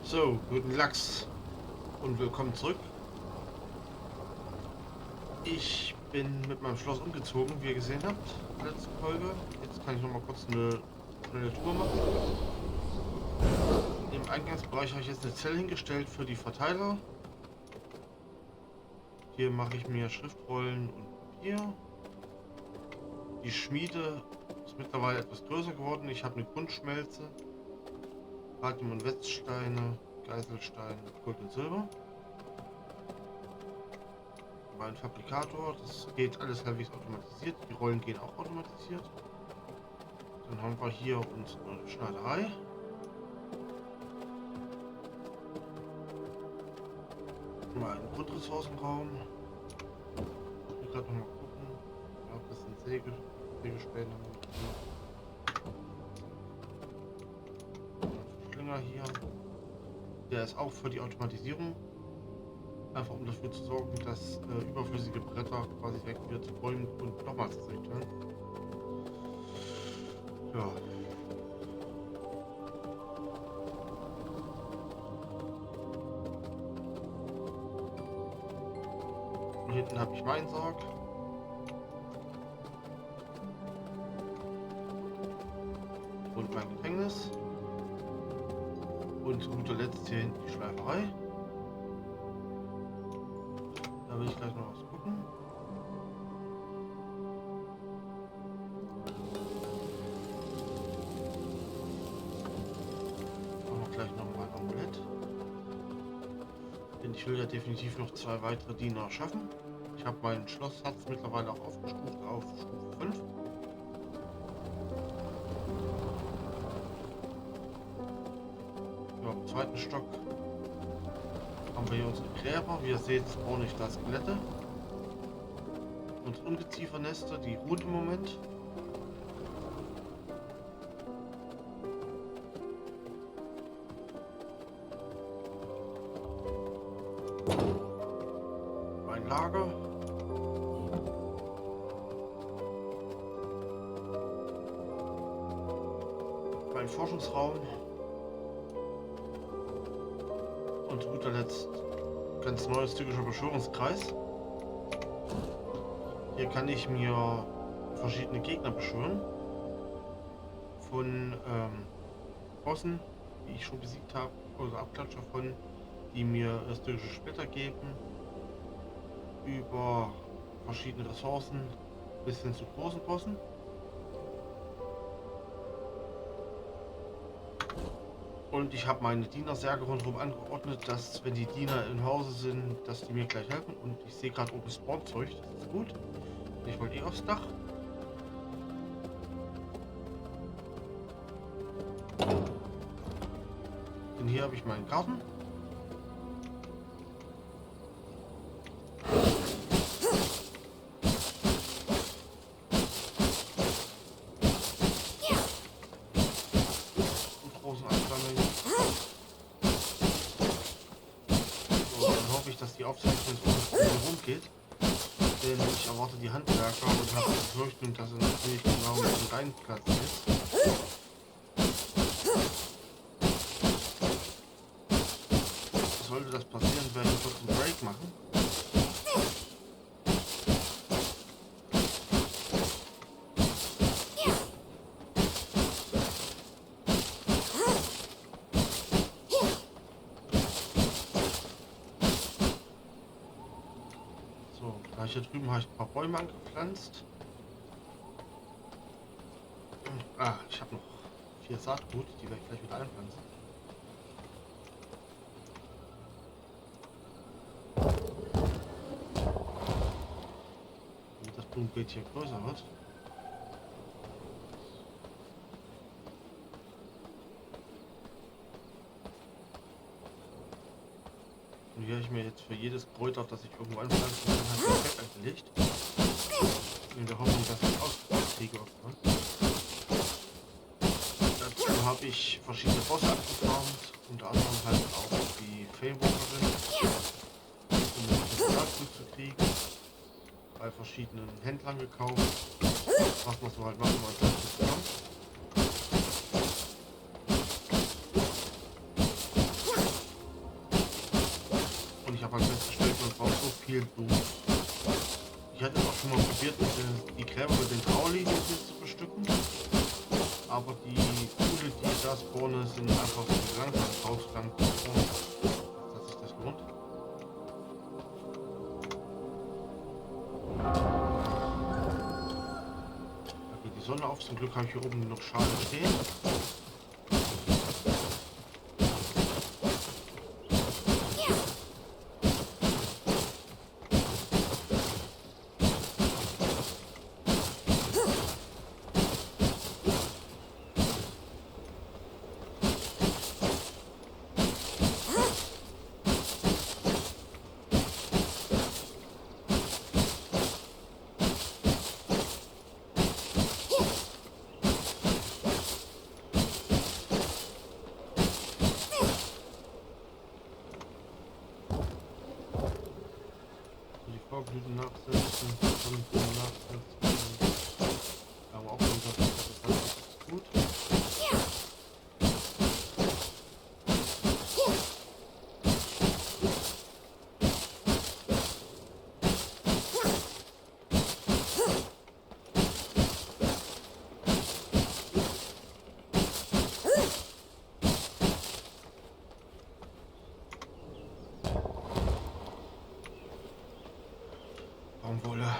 So, guten Lachs und willkommen zurück. Ich bin mit meinem Schloss umgezogen, wie ihr gesehen habt, letzte Folge. Jetzt kann ich noch mal kurz eine schnelle Tour machen. Im Eingangsbereich habe ich jetzt eine Zelle hingestellt für die Verteiler. Hier mache ich mir Schriftrollen und Papier. Die Schmiede ist mittlerweile etwas größer geworden. Ich habe eine Grundschmelze. Platin- und Wetzsteine, Geiselstein, Gold und Silber. Mein Fabrikator, das geht alles halbwegs automatisiert. Die Rollen gehen auch automatisiert. Dann haben wir hier unsere Schneiderei. Mal einen Grundressourcenraum. Ich will gerade noch mal gucken. Ja, das sind Sägespäne. Schlinger hier. Der ist auch für die Automatisierung. Einfach um dafür zu sorgen, dass überflüssige Bretter quasi weg wird, Bäumen und nochmals zurückteilen. Ja. Und hinten habe ich meinen Sarg. Und mein Gefängnis. Und zu guter Letzt hier hinten die Schleiferei. Da will ich gleich noch was gucken. Machen wir gleich nochmal ein Omelett. Denn ich will ja definitiv noch 2 weitere Diener schaffen. Ich habe meinen Schlosshatz mittlerweile auch aufgestuft auf Stufe 5. Ja, im zweiten Stock haben wir hier unsere Gräber. Wie ihr seht, spawne ich da Skelette. Unsere Ungeziefernester, die ruhen im Moment. Mein Lager. Mein Forschungsraum. Und zu guter Letzt ganz neues türkischer Beschwörungskreis. Hier kann ich mir verschiedene Gegner beschwören. Von Bossen, die ich schon besiegt habe, oder Abklatscher von, die mir türkische Splitter geben. Über verschiedene Ressourcen bis hin zu großen Bossen. Und ich habe meine Dienersärge rundherum angeordnet, dass, wenn die Diener im Hause sind, dass die mir gleich helfen. Und ich sehe gerade oben Spawnzeug, das ist gut. Ich wollte aufs Dach. Und hier habe ich meinen Garten. Dass die Aufzeichnung rumgeht, denn ich erwarte die Handwerker und habe die Befürchtung, dass es natürlich genau mit dem Reinplatz ist. Sollte das passieren, werde ich kurz einen Break machen. hier drüben habe ich ein paar Bäume angepflanzt. Ich habe noch 4 Saatgut, die werde ich gleich wieder einpflanzen. Damit das Blumenbeet hier größer wird. Und hier habe ich mir jetzt für jedes Kräuter, das ich irgendwo anpflanzen kann, halt ein Feld angelegt. In der Hoffnung, dass ich auskriege irgendwann. Dazu habe ich verschiedene Bosse abgefarmt, unter anderem halt auch die Famewalkerin, um das Saatgut zu kriegen. Bei verschiedenen Händlern gekauft. Was man so halt machen, wenn man das bekommt. Und ich habe halt festgestellt, man braucht so viel Blut. Ich hatte auch schon mal probiert, die Gräber mit den Graulinien zu bestücken. Aber die Kuhle, die da spawnen, sind einfach so langsam rausgegangen, dass sich das lohnt. Da geht die Sonne auf. Zum Glück habe ich hier oben noch Schale stehen. Blüten nachsetzen, Sonnenblumen nachsetzen. Aber auch schon das ist gut. Baumwolle.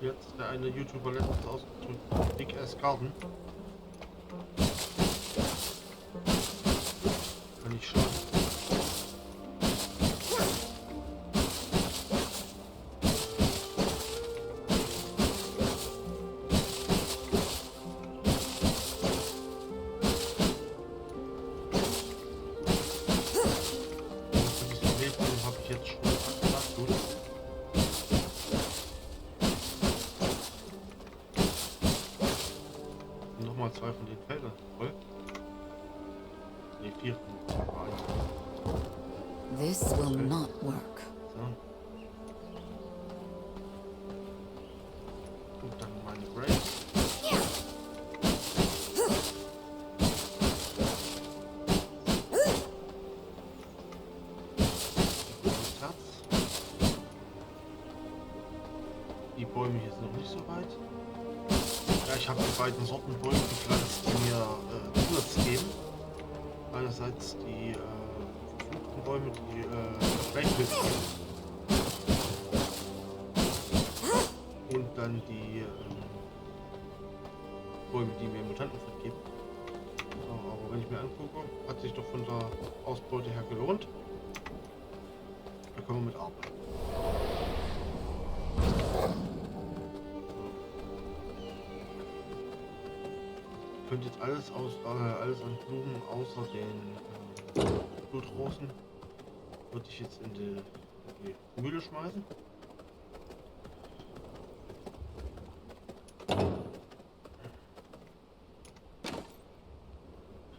Jetzt der eine YouTuber letztens ausgedrückt, Big Ass Garden. Kann ich schon. Habe ich jetzt schon gesagt, gut. Nochmal 2 von den Feldern voll. Ne, 4. This will not work. So. Und dann meine Graves. Die Bäume hier sind noch nicht so weit. Ja, ich habe die beiden Sorten Bäume gepflanzt, die mir Zusatz geben. Einerseits die verfluchten Bäume, die Schwächpilze geben. Und dann die Bäume, die mir Mutantenfett geben. So, aber wenn ich mir angucke, hat sich doch von der Ausbeute her gelohnt. Da können wir mit arbeiten. Ich könnte jetzt alles an Blumen außer den Blutrosen würde ich jetzt in die Mühle schmeißen.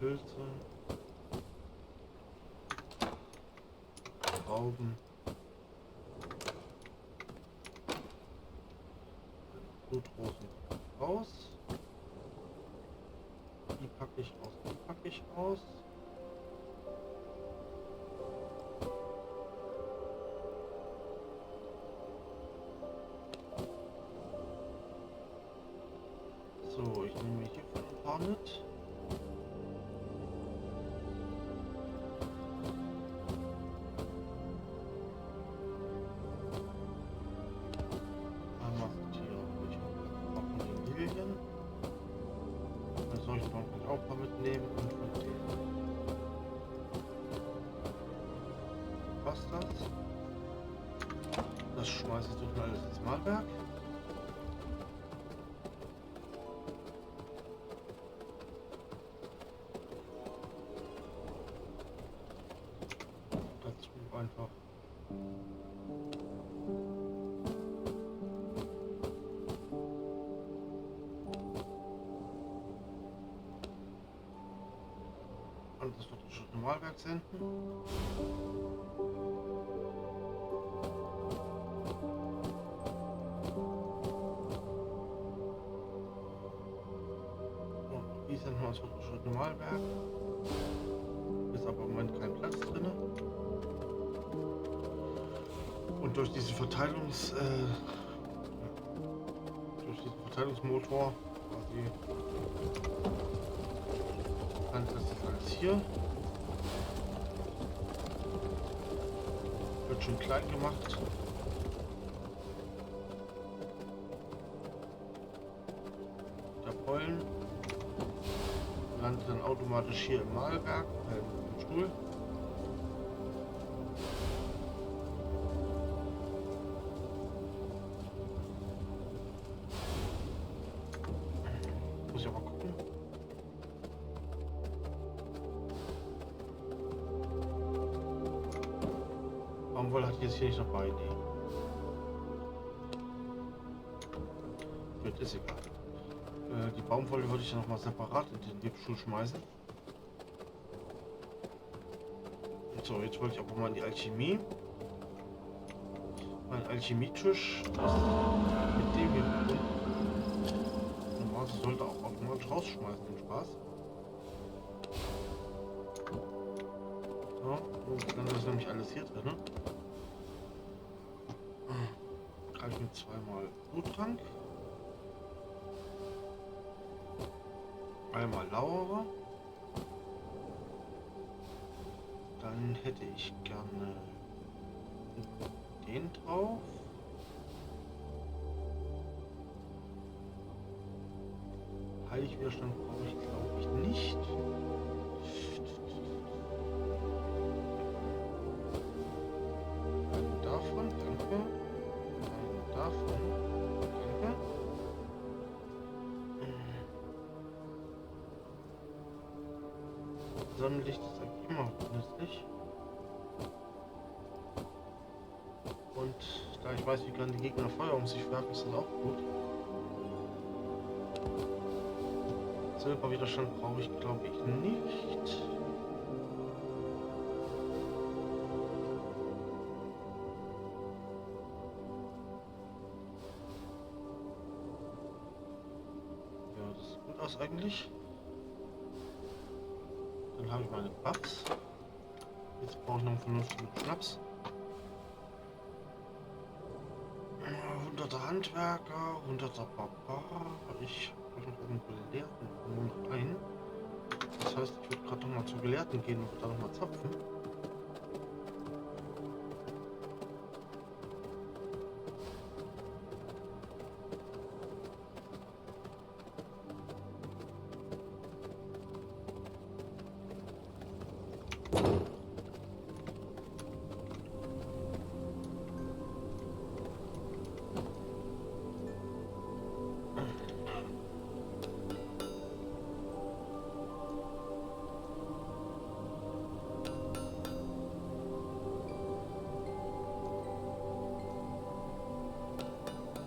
Pilze, Trauben, Blutrosen raus. Die packe ich aus, die packe ich aus. geordnet. Einmal hier. Ich habe auch von den Lilien. Dann soll ich noch auch ein paar mitnehmen und von denen. Passt das? Das schmeiße ich durch alles ins Malwerk. Dazu einfach an das wird schon im Malwerk senden. Die sind mal so ein Malwerk. Ist aber im Moment kein Platz drin. Und durch diesen Verteilungsmotor quasi landet das jetzt alles hier. Wird schon klein gemacht. Der Pollen landet dann automatisch hier im Malwerk, im Stuhl. Muss ich aber gucken. Baumwolle hat jetzt hier nicht dabei, nee. Gut, ist egal. Die Baumwolle würde ich dann noch mal separat in den Webstuhl schmeißen. So, jetzt wollte ich aber mal in die Alchemie. Mein Alchemietisch ist mit dem hier verbunden. Normalerweise sollte auch automatisch rausschmeißen, den Spaß. So, und dann ist nämlich alles hier drin. Greife ich mir zweimal Bluttrank. Einmal Lauere. Dann hätte ich gerne den drauf. Heiligwiderstand brauche ich, glaube ich, nicht. Einen davon, danke. Einen davon, danke. Sonnenlicht ist eigentlich immer nützlich. Und da ich weiß, wie gerade die Gegner Feuer um sich werfen, ist das auch gut. Silberwiderstand brauche ich, glaube ich, nicht. Ja, das sieht gut aus eigentlich. Dann habe ich meine Buffs. Jetzt brauche ich noch einen vernünftigen Schnaps. 100er Handwerker, 100er Barbar. Ich habe noch einen Gelehrten, nur noch einen. Das heißt, ich würde gerade noch mal zu Gelehrten gehen und da noch mal zapfen.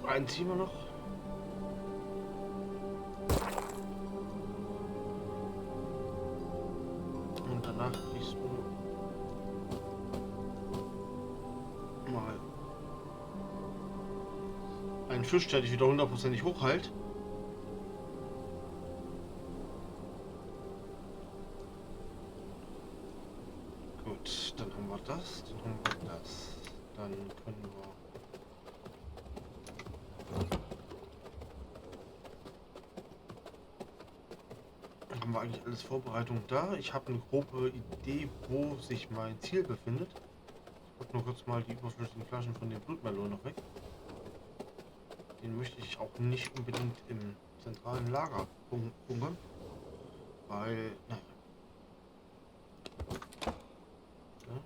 Einen ziehen wir noch. Und danach kriegst du mal einen Fisch, der dich wieder hundertprozentig hochhält. Gut, dann haben wir das, dann haben wir das. Dann können wir haben wir eigentlich alles Vorbereitungen da. Ich habe eine grobe Idee, wo sich mein Ziel befindet. Ich gucke nur kurz mal die überflüssigen Flaschen von dem Blutmelon noch weg. Den möchte ich auch nicht unbedingt im zentralen Lager bunkern, weil, naja. Ja.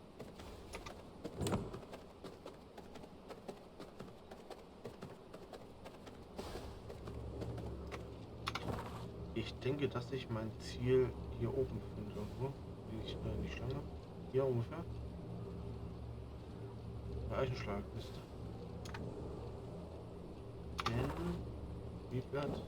Ich denke, dass sich mein Ziel hier oben befindet irgendwo. Nicht in die Schlange. Hier ungefähr. Der Eichenschlagliste. Wie bleibt?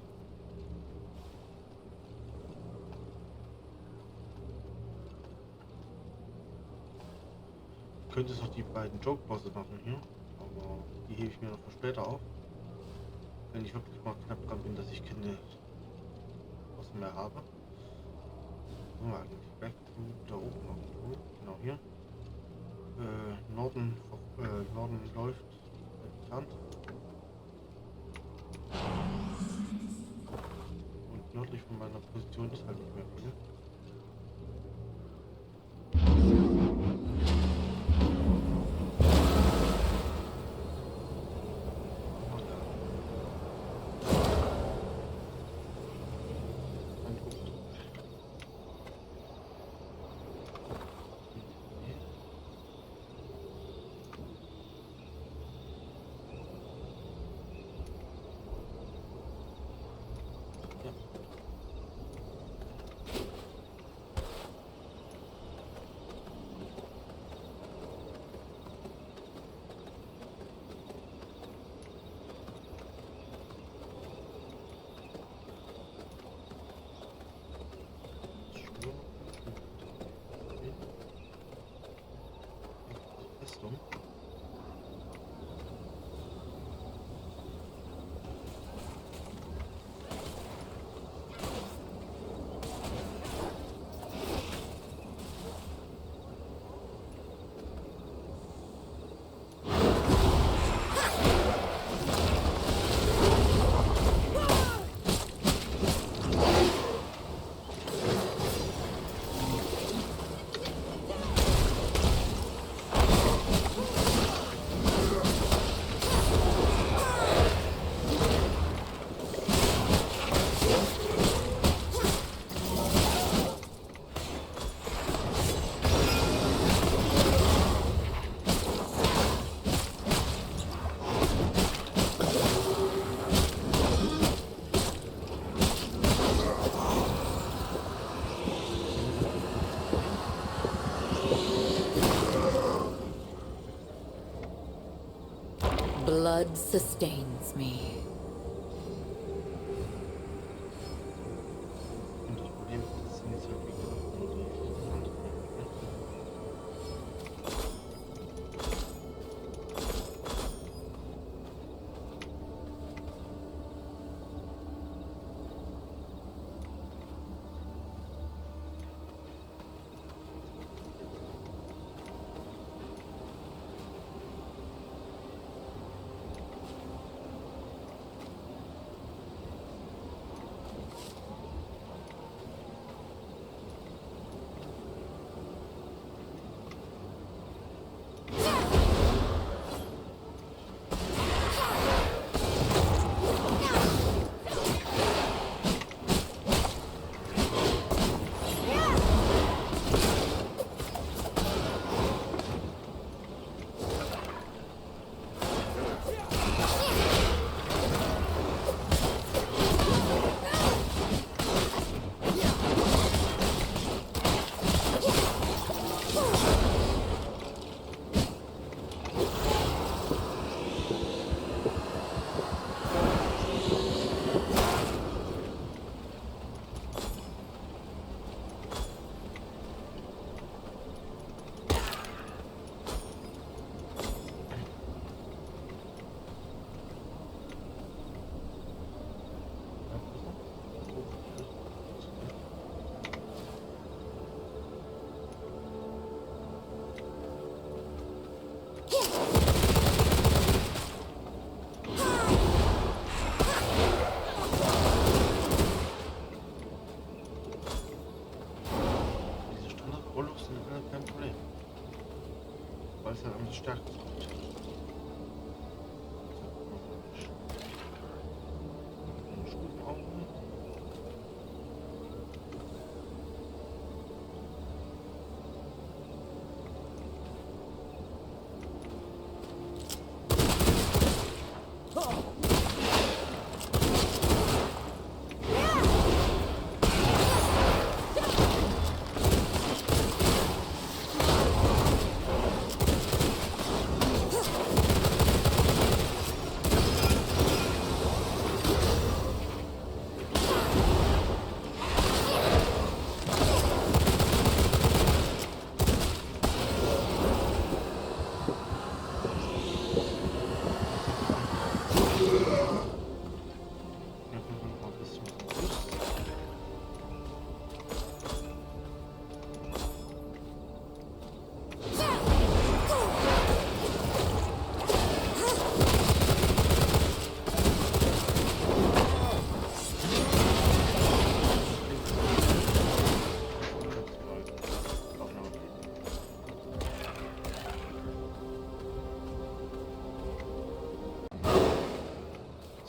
Ich könnte es auch die beiden Joke-Bosse machen hier, aber die hebe ich mir noch für später auf. Wenn ich wirklich mal knapp dran bin, dass ich keine Bosse mehr habe. So, eigentlich back to da oben irgendwo. Genau hier. Norden läuft entfernt. Und nördlich von meiner Position ist halt nicht mehr viel. Festung. Blood sustains me. Und das Problem ist, das sind jetzt halt wie gesagt nur die Fronten. das stärkt.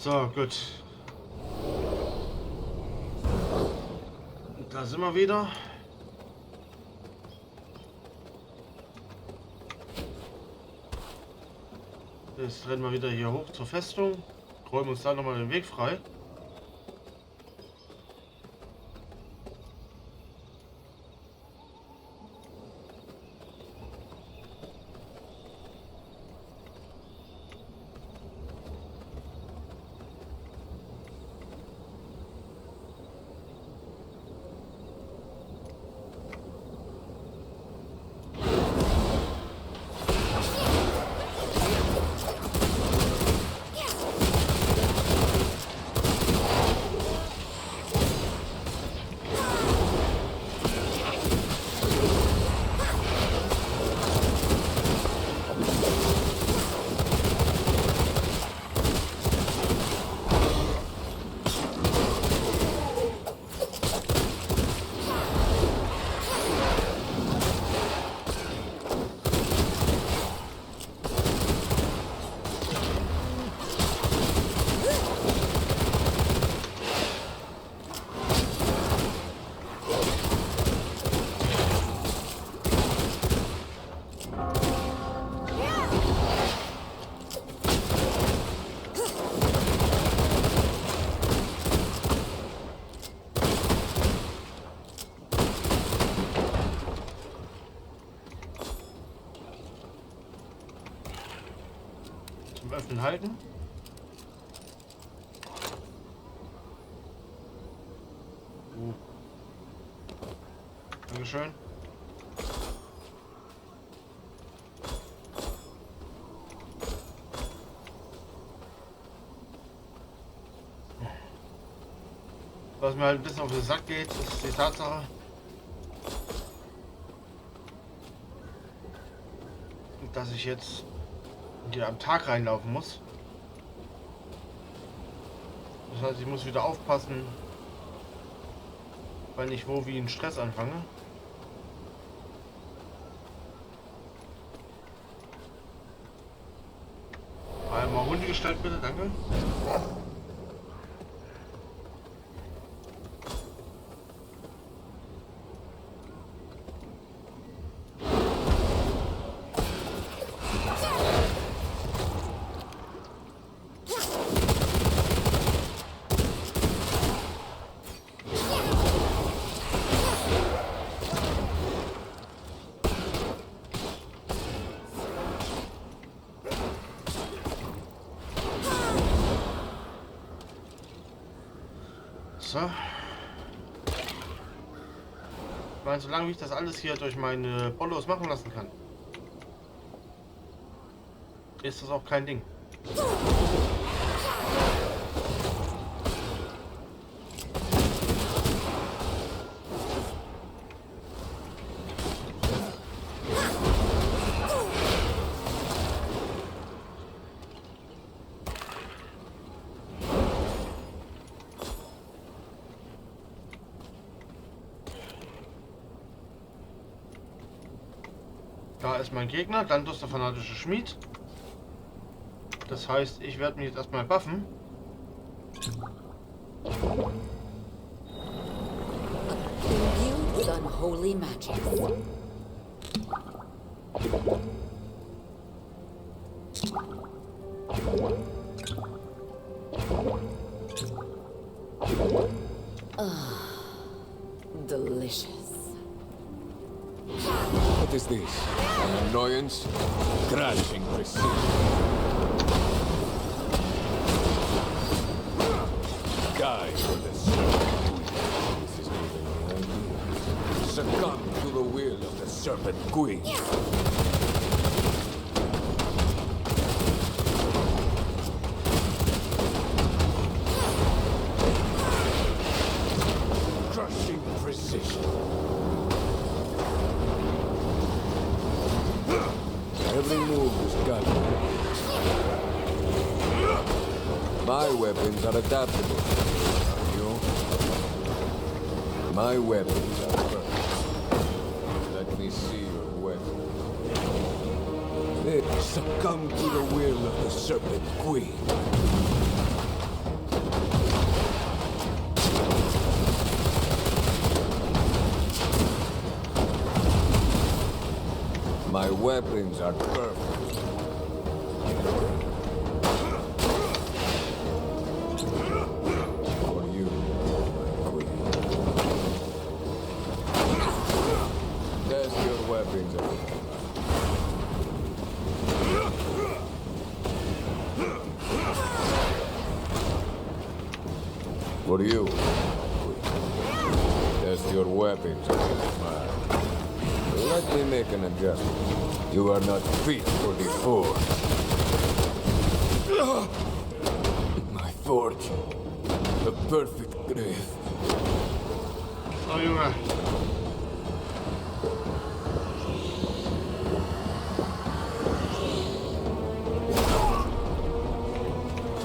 So, gut. Da sind wir wieder. Jetzt rennen wir wieder hier hoch zur Festung. Räumen uns da nochmal den Weg frei. Zum Öffnen halten. Dankeschön. Was mir halt ein bisschen auf den Sack geht, ist die Tatsache, dass ich jetzt hier am Tag reinlaufen muss. Das heißt, ich muss wieder aufpassen, weil ich wo wie einen Stress anfange. Einmal Hunde gestellt bitte, danke. So. Ich meine, solange ich das alles hier durch meine Bollos machen lassen kann, ist das auch kein Ding. Da ist mein Gegner, Dantos der fanatische Schmied. Das heißt, ich werde mich jetzt erstmal buffen. Imbued with unholy magic. Delicious. What is this? An annoyance? Crashing precision. Die for the serpent. This is giving me ideas. Succumb to the will of the Serpent Queen. Crushing precision. Every move is calculated. My weapons are adaptable. You? My weapons are perfect. Let me see your weapon. Succumb to the will of the Serpent Queen. My weapons are perfect. For you, my queen. Test your weapons again. For you, my queen. Test your weapons against mine. Let me make an adjustment. You are not fit for the forge. My forge. The perfect grave. So, Junge.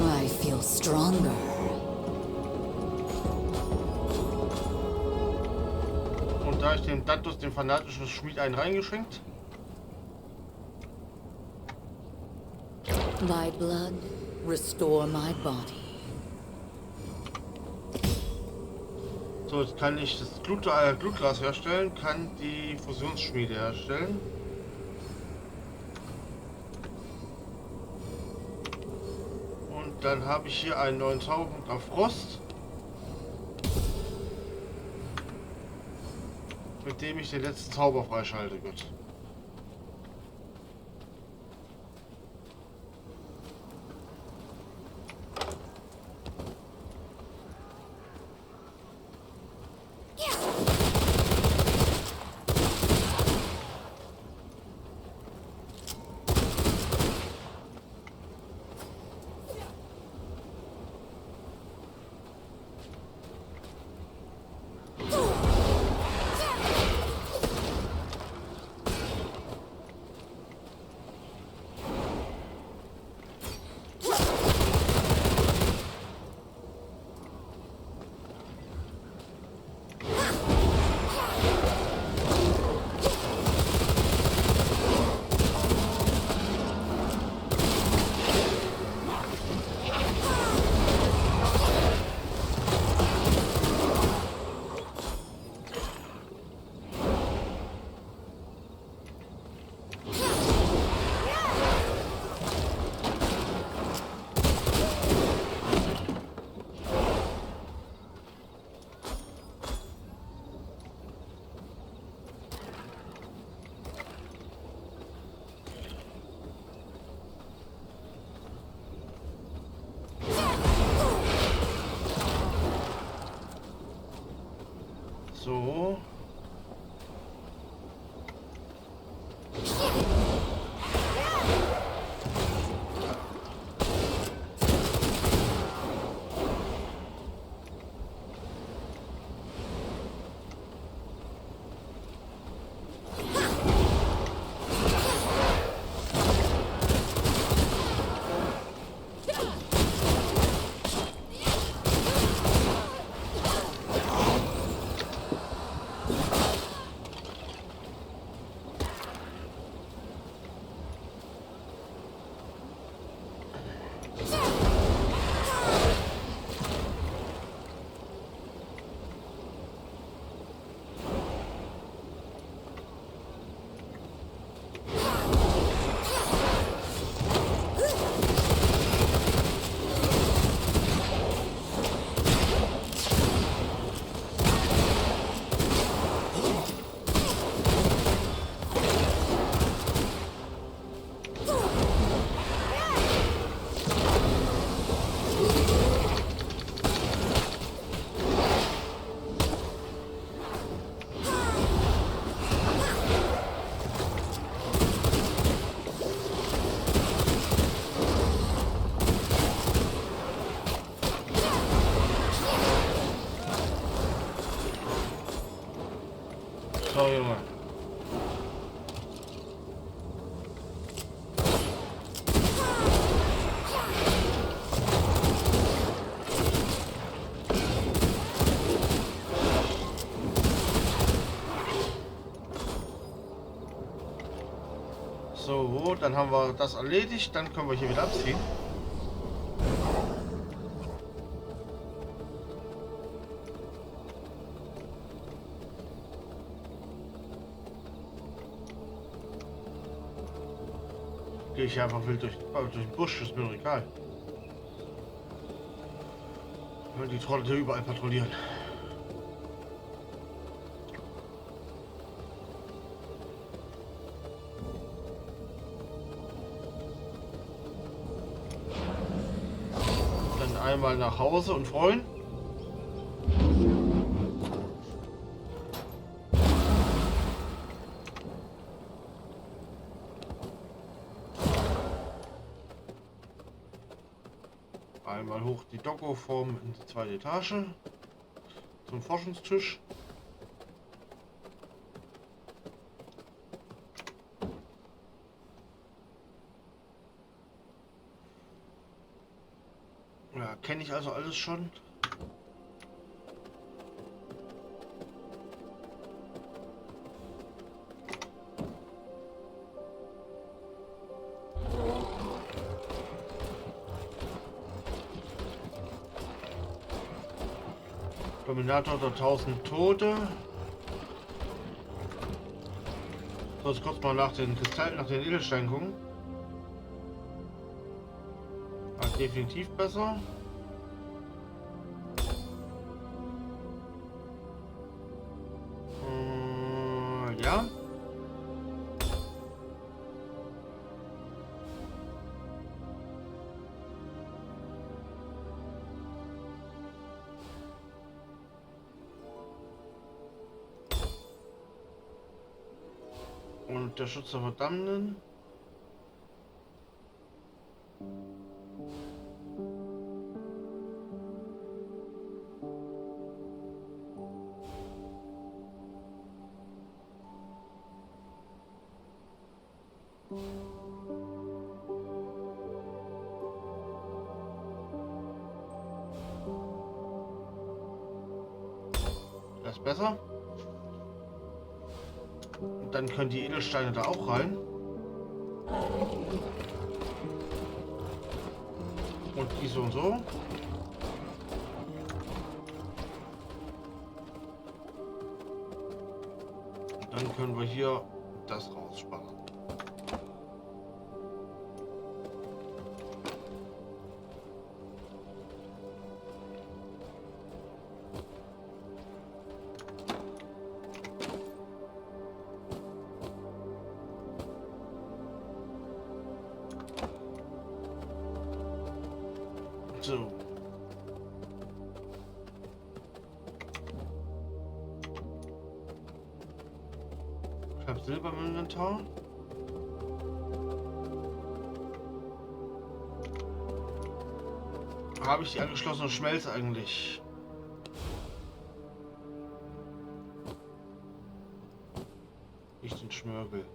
I feel stronger. Und da ich dem Dantos, dem fanatischen Schmied, einen reingeschenkt. Thy blood, restore my body. So, jetzt kann ich das Glutglas herstellen, kann die Fusionsschmiede herstellen. Und dann habe ich hier einen neuen Zauberpunkt auf Frost, mit dem ich den letzten Zauber freischalte. Gut. So. So, Junge. So, dann haben wir das erledigt. Dann können wir hier wieder abziehen. Gehe ich einfach wild durch den Busch, ist mir doch egal. Wenn die Trolle hier überall patrouillieren. Dann einmal nach Hause und freuen. Einmal hoch die Doggo-Form in die zweite Etage zum Forschungstisch. Ja, kenne ich also alles schon. Dominator der 1000 Tote. So, jetzt kurz mal nach den Kristallen, nach den Edelsteinen gucken. Definitiv besser. Ja. Und der Schutz der Verdammten. Das ist besser. Und dann können die Edelsteine da auch rein. Und die so und so. Und dann können wir hier das rausspannen. So. Ich habe Silber im Inventar. Habe ich die angeschlossene Schmelze eigentlich? Nicht den Schmörgel.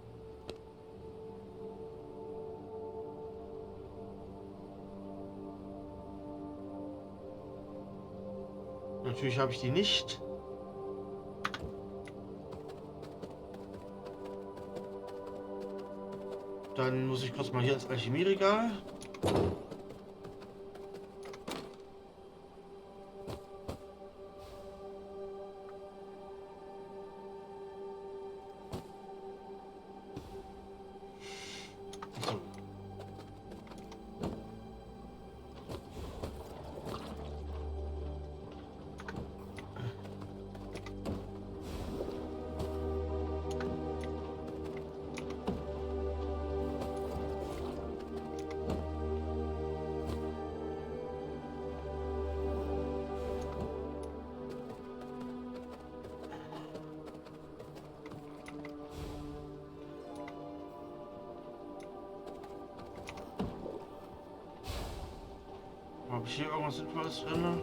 Natürlich habe ich die nicht. Dann muss ich kurz mal hier ins Alchemieregal. So. Habe ich hier irgendwas Sinnvolles drin?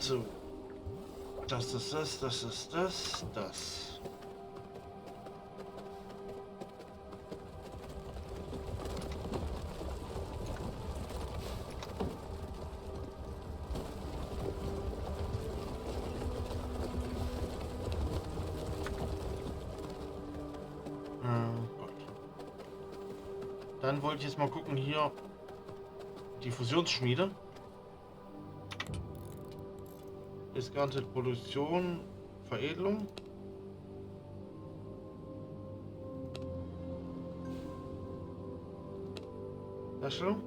So. Das ist das, das ist das, das. Gott. Dann wollte ich jetzt mal gucken hier die Fusionsschmiede. Ist garantiert Produktion, Veredelung. Herstellung.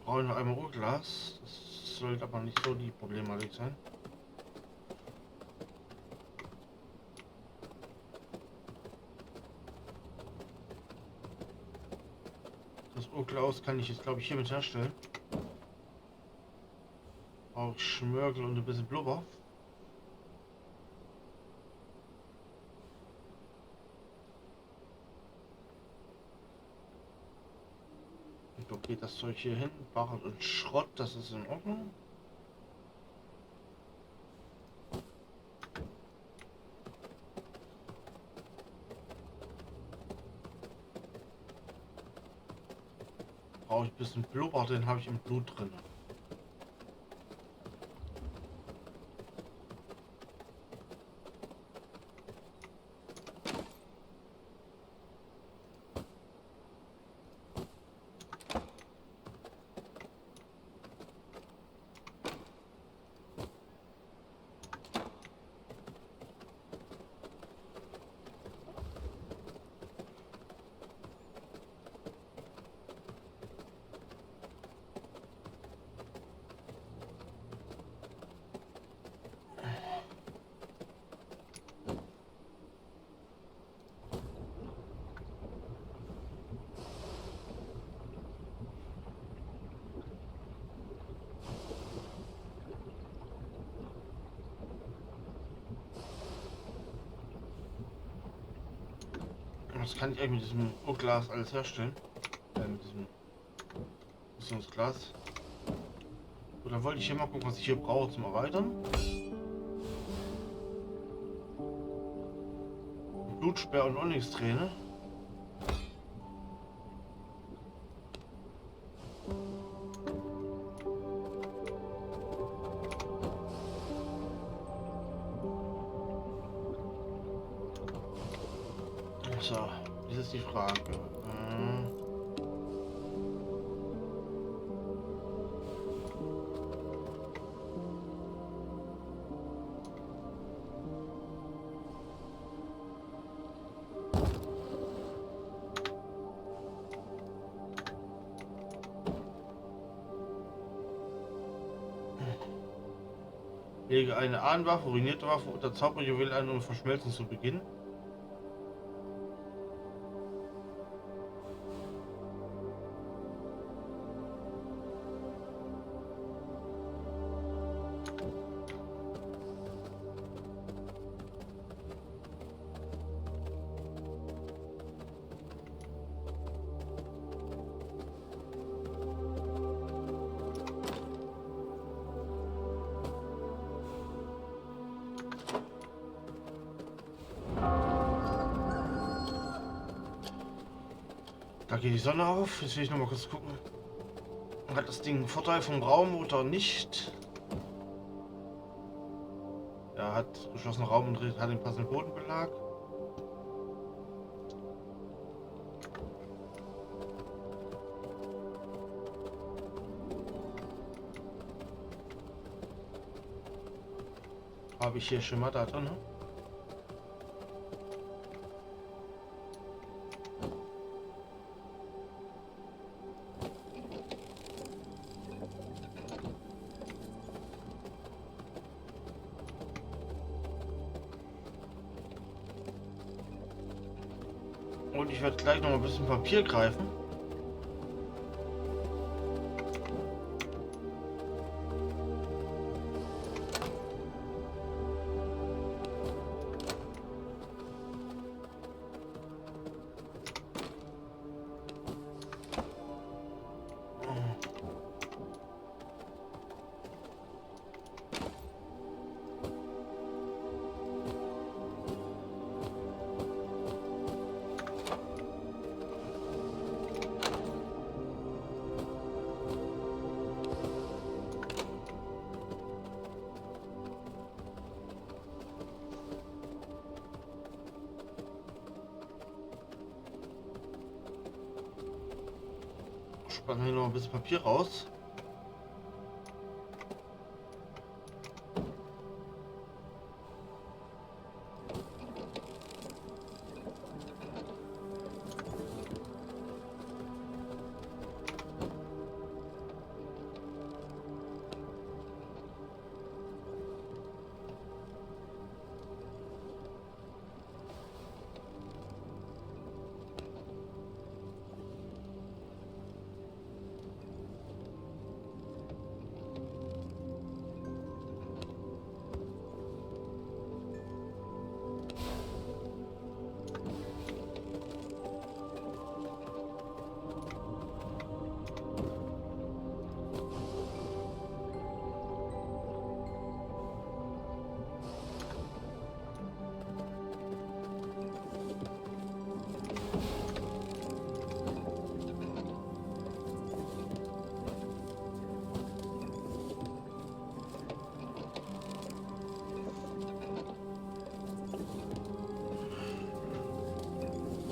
Brauche ich noch einmal Urglas. Das sollte aber nicht so die Problematik sein. Das Urglas kann ich jetzt, glaube ich, hiermit herstellen. Auch Schmörgel und ein bisschen Blubber. Okay, das Zeug hier hin, Barren und Schrott, das ist in Ordnung. Brauche ich ein bisschen Blubber, den habe ich im Blut drin. Was kann ich eigentlich mit diesem Urglas alles herstellen? Mit diesem Rüstungsglas. So, dann wollte ich hier mal gucken, was ich hier brauche zum Erweitern. Blutsperr und Onyx-Träne. So, das ist die Frage. Lege eine Ahnenwaffe, ruinierte Waffe oder Zauberjuwel ein, um verschmelzen zu beginnen. Da geht die Sonne auf. Jetzt will ich noch mal kurz gucken. Hat das Ding einen Vorteil vom Raum oder nicht? Ja, hat geschlossenen Raum und hat den passenden Bodenbelag. Habe ich hier Schemata drin? Ne? Und ich werde gleich noch ein bisschen Papier greifen. Spannen wir noch ein bisschen Papier raus.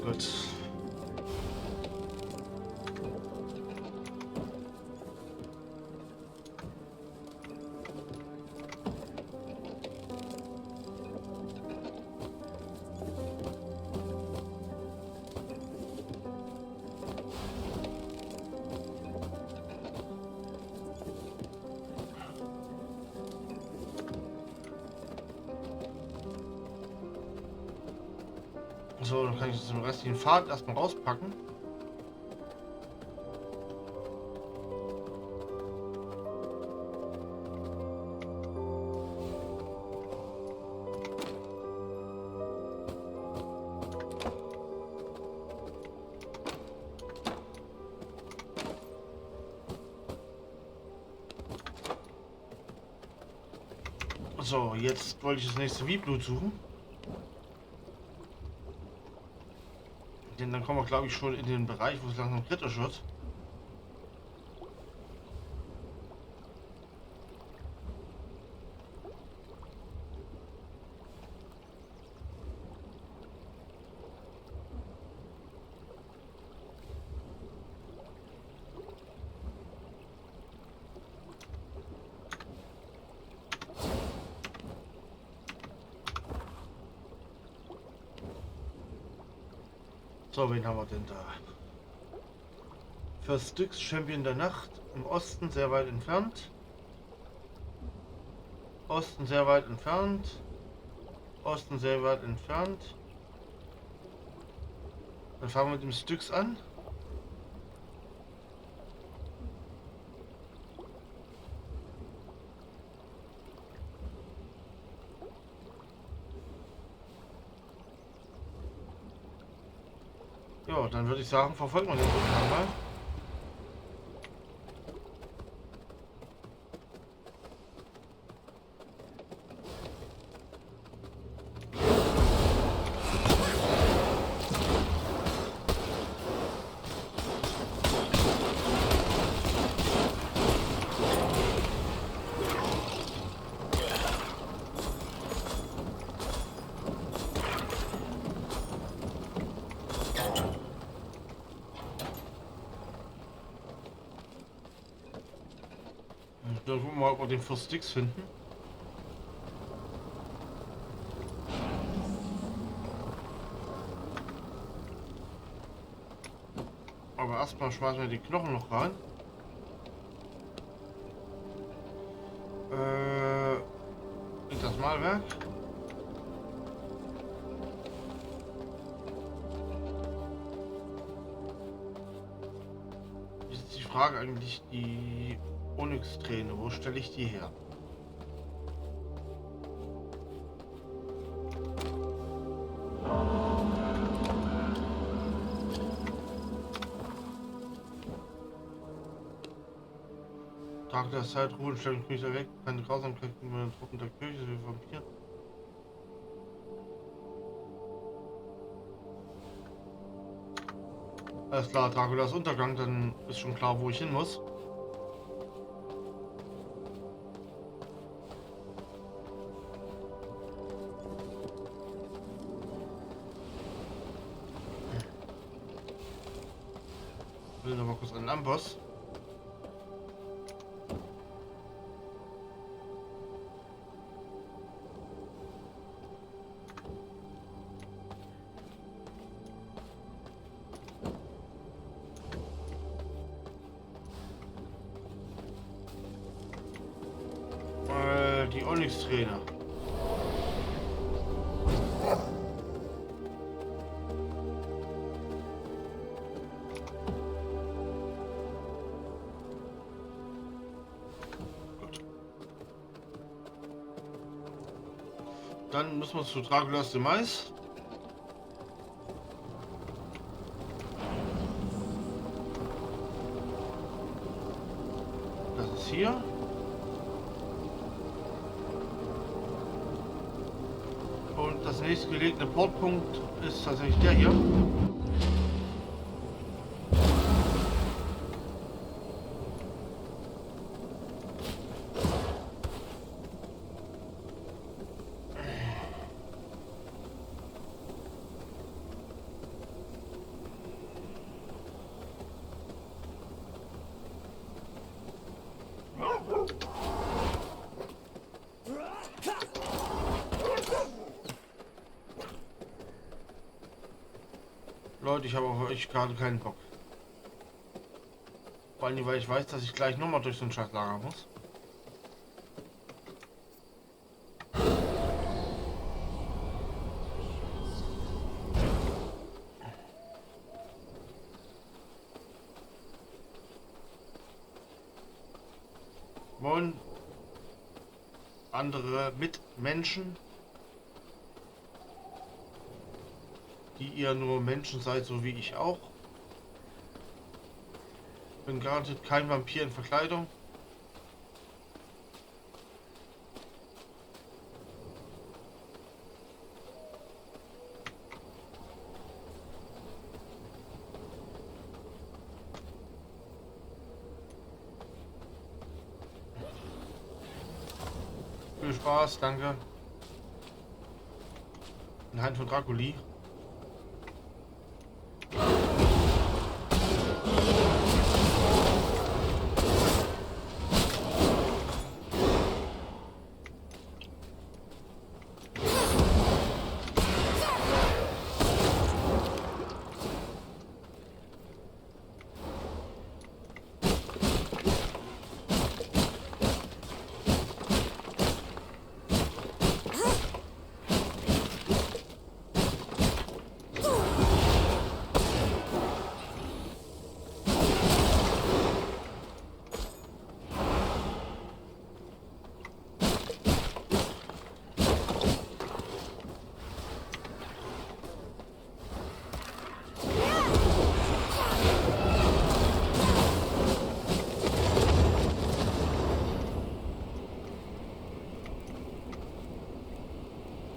Gut. So, dann kann ich den restlichen Pfad erstmal rauspacken. So, jetzt wollte ich das nächste V-Blut suchen. Denn dann kommen wir, glaube ich, schon in den Bereich, wo es langsam kritisch wird. So, wen haben wir denn da? First Styx, Champion der Nacht. Im Osten sehr weit entfernt. Osten sehr weit entfernt. Osten sehr weit entfernt. Dann fangen wir mit dem Styx an. Ja, dann würde ich sagen, verfolgen wir den Vulkan mal. Dann gucken wir mal, ob wir den First Styx finden. erstmal schmeißen wir die Knochen noch rein. In das Malwerk. Jetzt ist die Frage eigentlich die Onyx-Träne. Wo stelle ich die her? Tag der Zeit, Ruhe, Stellung, mich weg, keine Grausamkeit gegenüber den Truppen der Kirche, wie Vampir. Alles klar, Draculas Untergang, dann ist schon klar, wo ich hin muss. Ich will noch mal kurz einen Amboss. Die Onyx-Träne. Gut. Dann müssen wir zu Draculas Demise. Das ist hier. Und das nächste gelegene Portpunkt ist tatsächlich der hier. Leute, ich habe auf euch gerade keinen Bock. Vor allem, weil ich weiß, dass ich gleich nochmal durch so ein Scheißlager muss. Wollen andere Mitmenschen, die ihr nur Menschen seid, so wie ich auch. Bin garantiert kein Vampir in Verkleidung. Viel Spaß, danke. Ein Hand von Draculi.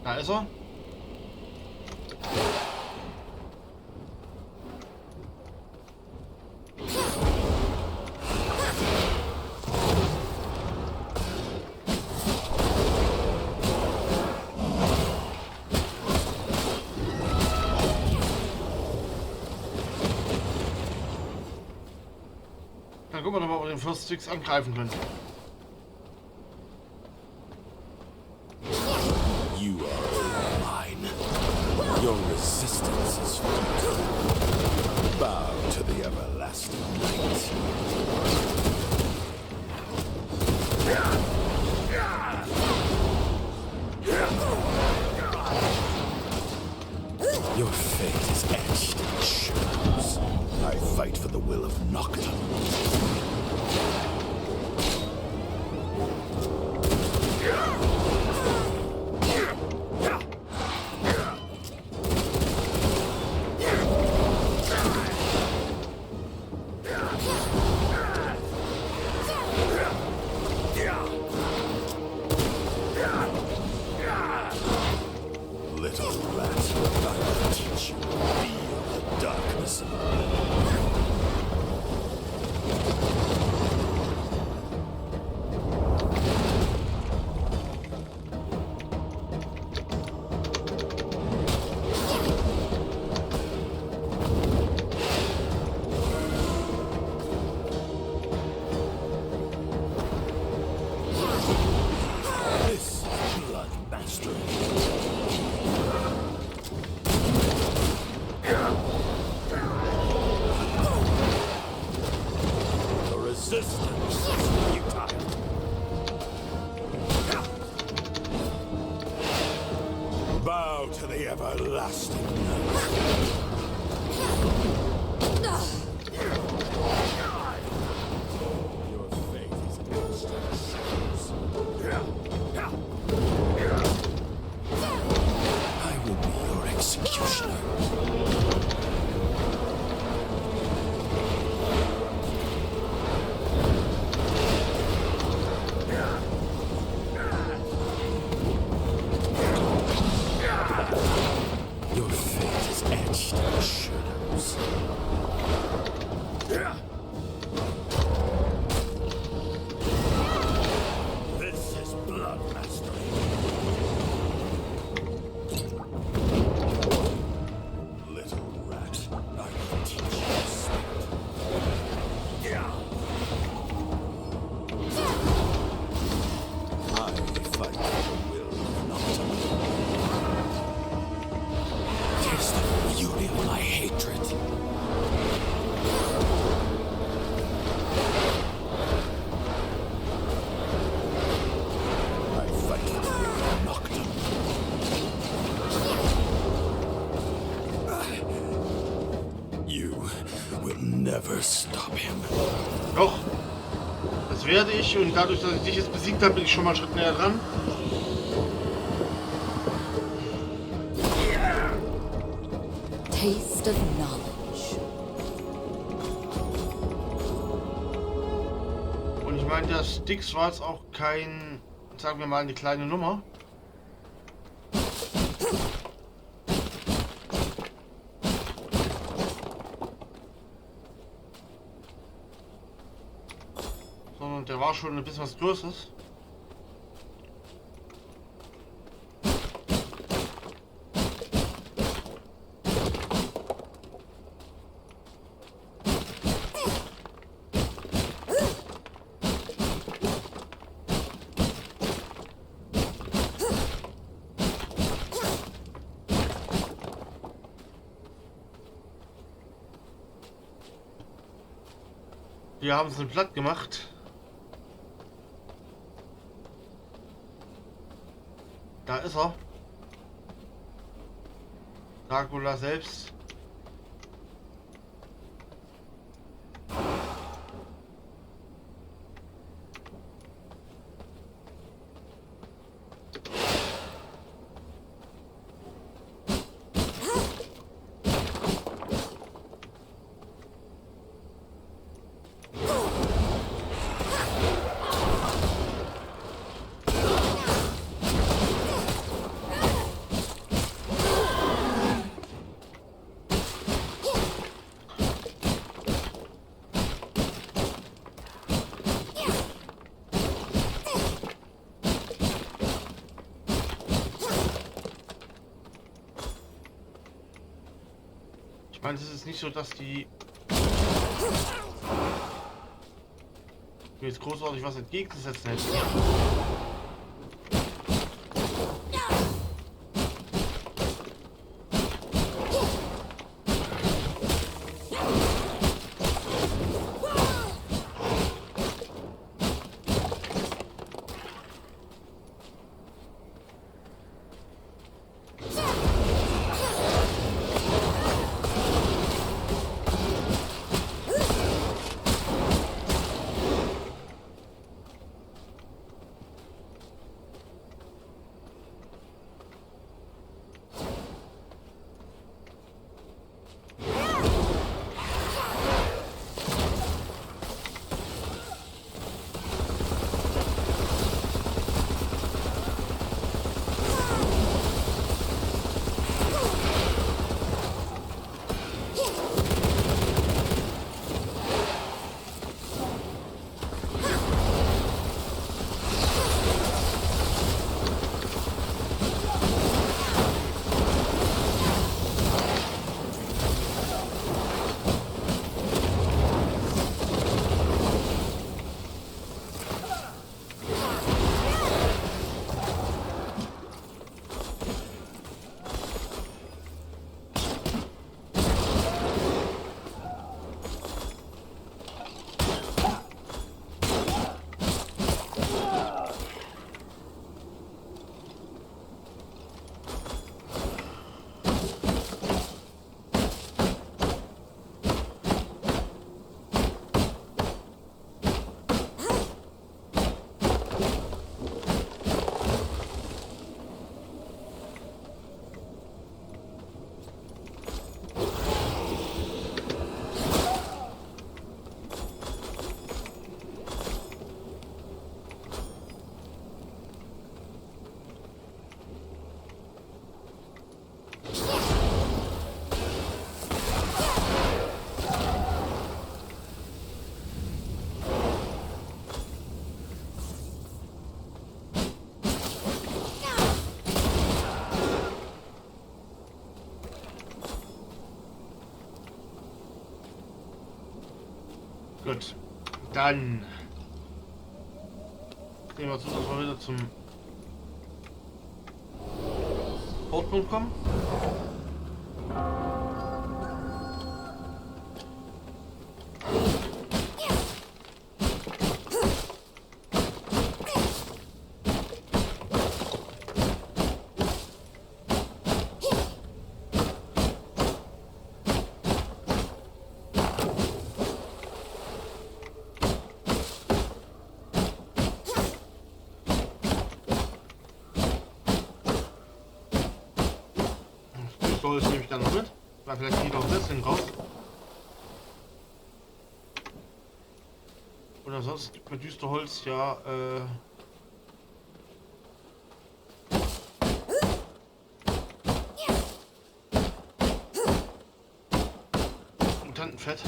Da ist er. Dann gucken wir nochmal, ob wir den First Six angreifen können. Your resistance is futile. Bow to the everlasting. Your fate is etched in the shadows. I fight for the will of Nocturne. Little rat, I will teach you to feel the darkness. This is blood mastery. The resistance is futile. Bow to the everlasting night. Your fate is etched in the shadows. I will be your executioner. Your fate is etched in the shadows. This is blood mastery. Little rat, I will teach you respect. I fight for the will of Nocturne. Taste the fury of my hatred. I fight for the will of Nocturne. You will never stop him. Doch, das werde ich, und dadurch, dass ich dich jetzt besiegt habe, bin ich schon mal einen Schritt näher dran. Taste of knowledge. Und ich meine, der Styx war jetzt auch kein, sagen wir mal, eine kleine Nummer. Sondern der war schon ein bisschen was Größeres. Wir haben es platt gemacht. Da ist er. Dracula selbst. Ich meine, es ist nicht so, dass die mir jetzt großartig was entgegenzusetzen hätten. Dann sehen wir zu, dass wir wieder zum Portpunkt kommen. Das nehme ich dann noch mit. Weil vielleicht geht auch das Ding raus. Und ansonsten gibt mir Düsterholz ja Mutantenfett.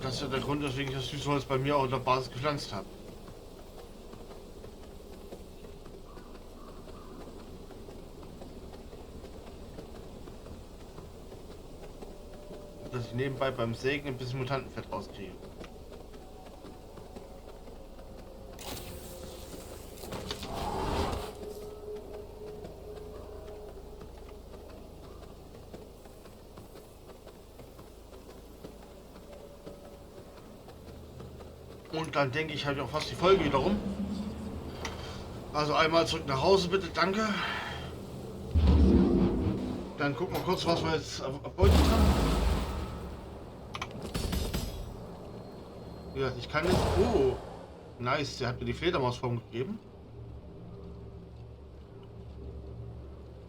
Das ist ja der Grund, weswegen ich das Süßholz bei mir auch in der Basis gepflanzt habe. Dass ich nebenbei beim Sägen ein bisschen Mutantenfett rauskriege. Und dann denke ich, habe ich auch fast die Folge wieder rum. Also einmal zurück nach Hause bitte, danke. Dann gucken wir kurz, was wir jetzt erbeutet haben. Ja, ich kann jetzt... Oh, nice, der hat mir die Fledermausform gegeben.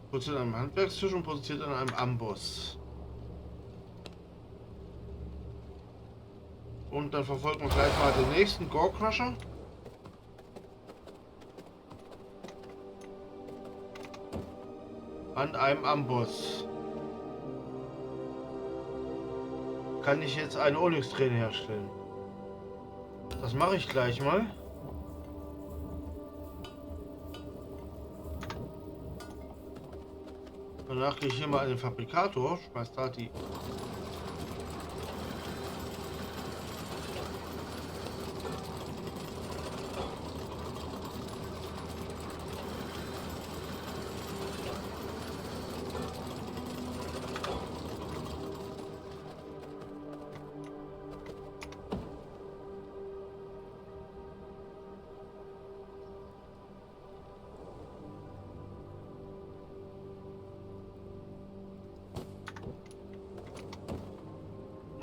Produziert an einem Handwerkstisch und produziert an einem Amboss. Und dann verfolgen wir gleich mal den nächsten Gore Crusher. An einem Amboss. Kann ich jetzt eine Onyx-Träne herstellen? Das mache ich gleich mal. Danach gehe ich hier mal an den Fabrikator, schmeiß da die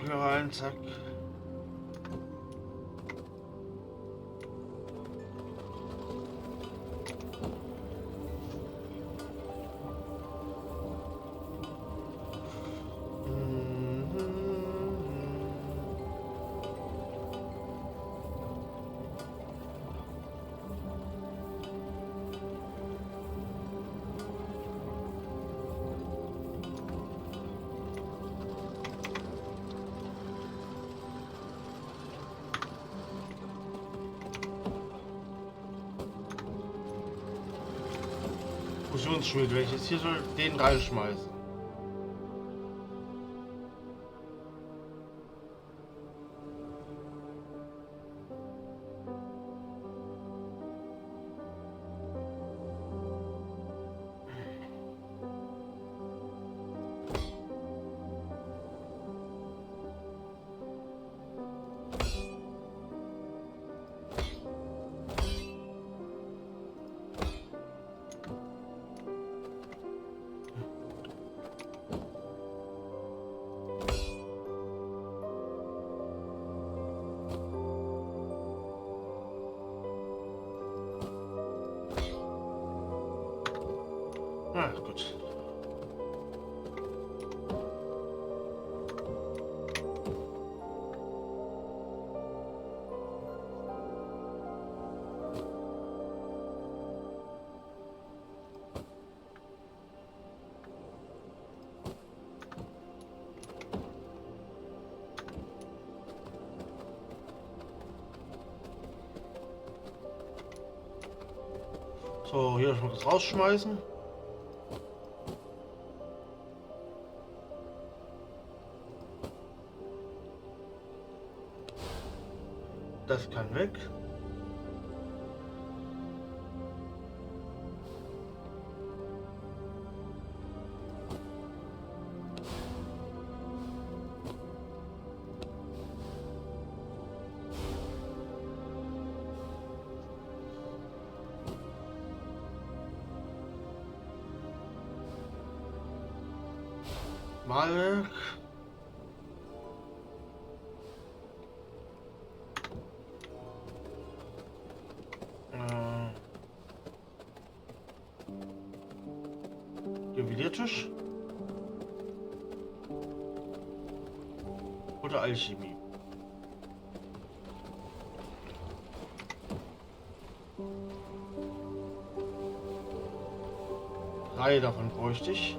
hier rein, zack. Fusionsschmied, wenn ich jetzt hier so den reinschmeiße. Ah, gut. So, hier schon das rausschmeißen. Das kann weg. Malwerk. Juweliertisch. Oder Alchemie. Drei davon bräuchte ich.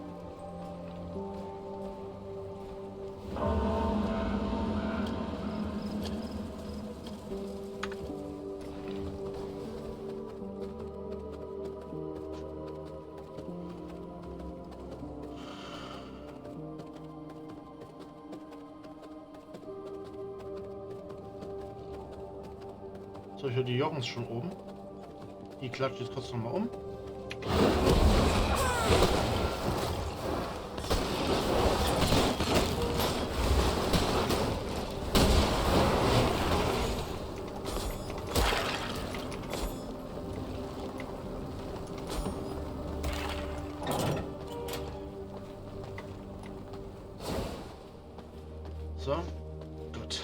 So, ich höre die Jochens schon oben. Die klatscht jetzt kurz nochmal um. So, gut.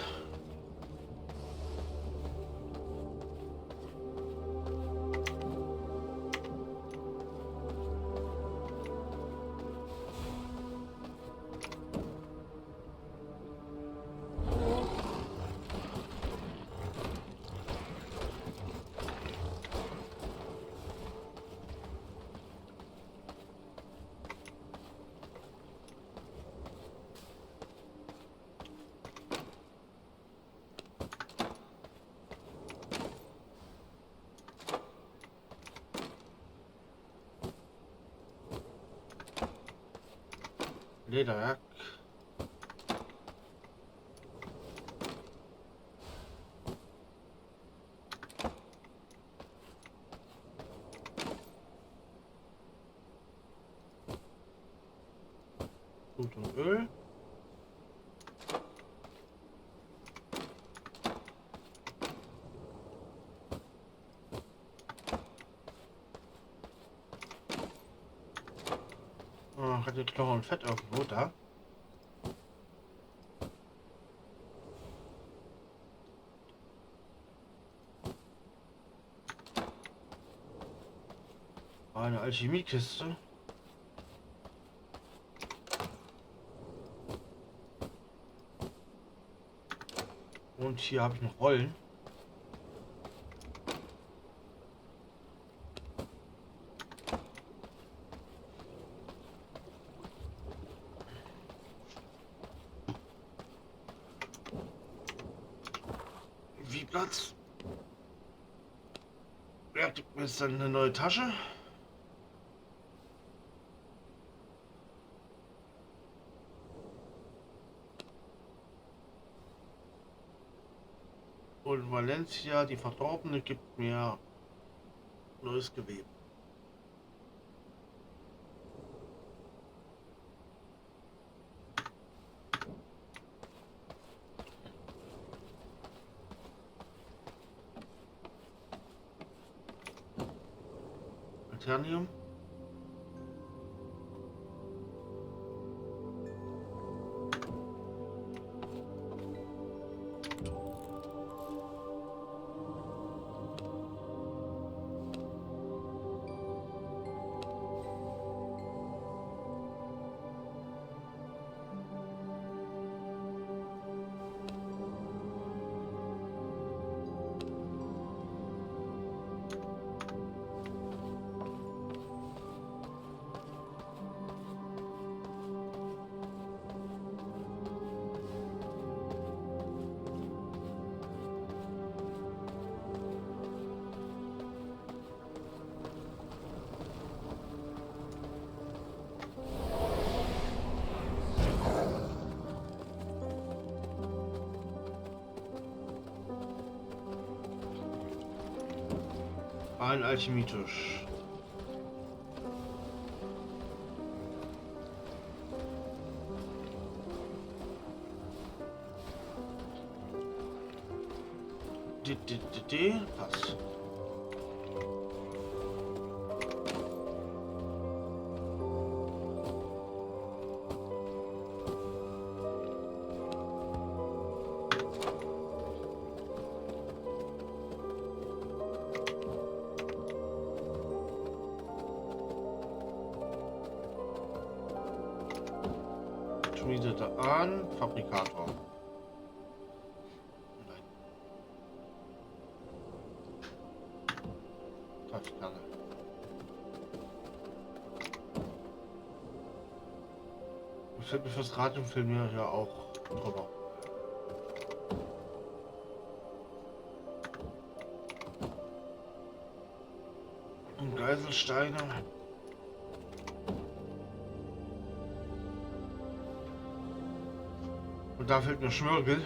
Lederwerk. Blut und Öl. Oh, hat jetzt Knochen und Fett irgendwo da. Eine Alchemiekiste. Und hier habe ich noch Rollen. Wie Platz. Ja, jetzt dann eine neue Tasche. Und Valencia, die Verdorbene, gibt mir neues Gewebe. Eternium. Ein Alchemietisch. Pass. Schmiedete an, Fabrikator. Nein. Taschkanne. Ich fällt mir fürs Radiumfilm ja auch drüber. Und Geiselsteine. Und da fehlt mir Schmörgel.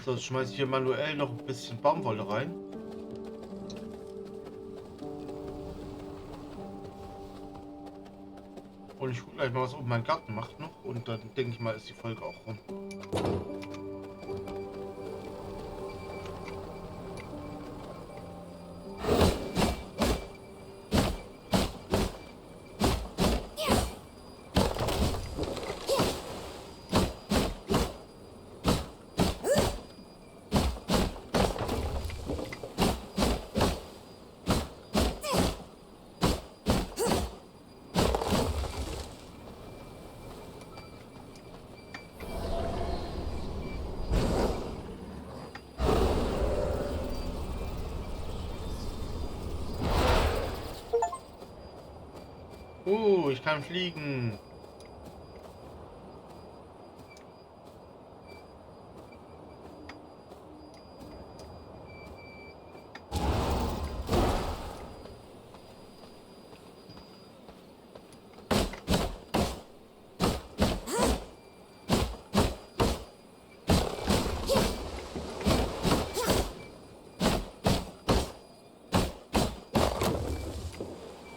So, jetzt schmeiße ich hier manuell noch ein bisschen Baumwolle rein. Und ich gucke gleich mal, was oben mein Garten macht noch. Und dann denke ich mal, ist die Folge auch rum. Ich kann fliegen.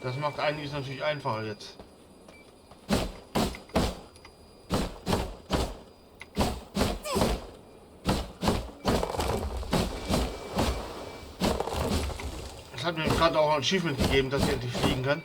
Das macht einiges natürlich einfacher jetzt. Es hat mir gerade auch ein Achievement gegeben, dass ich endlich fliegen kann.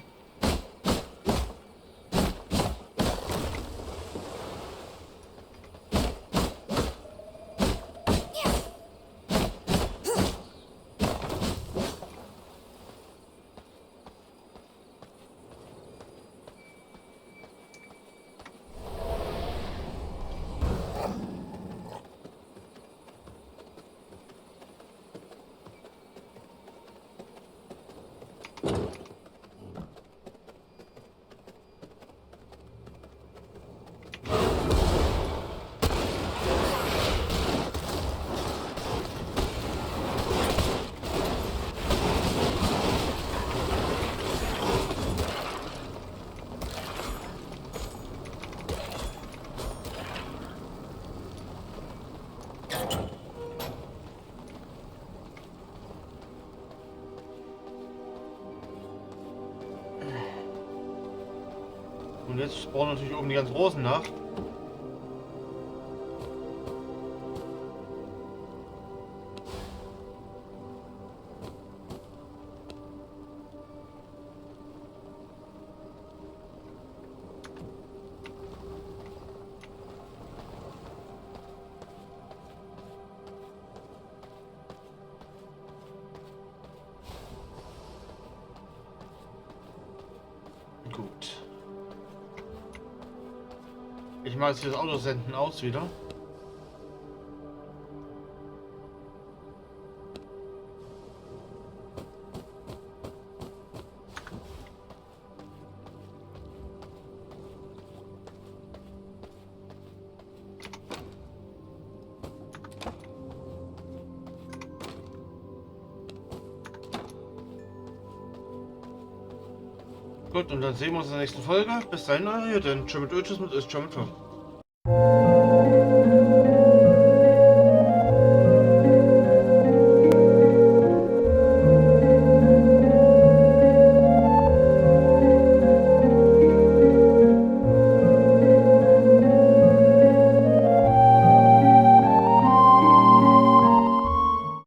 Und jetzt spawnen natürlich oben die ganzen Rosen nach. Gut. Ich mache jetzt das Autosenden aus wieder. Gut, und dann sehen wir uns in der nächsten Folge. Bis dahin, euer Jürgen. Tschüss mit Ö, tschüss mit Ö, tschüss mit Ö.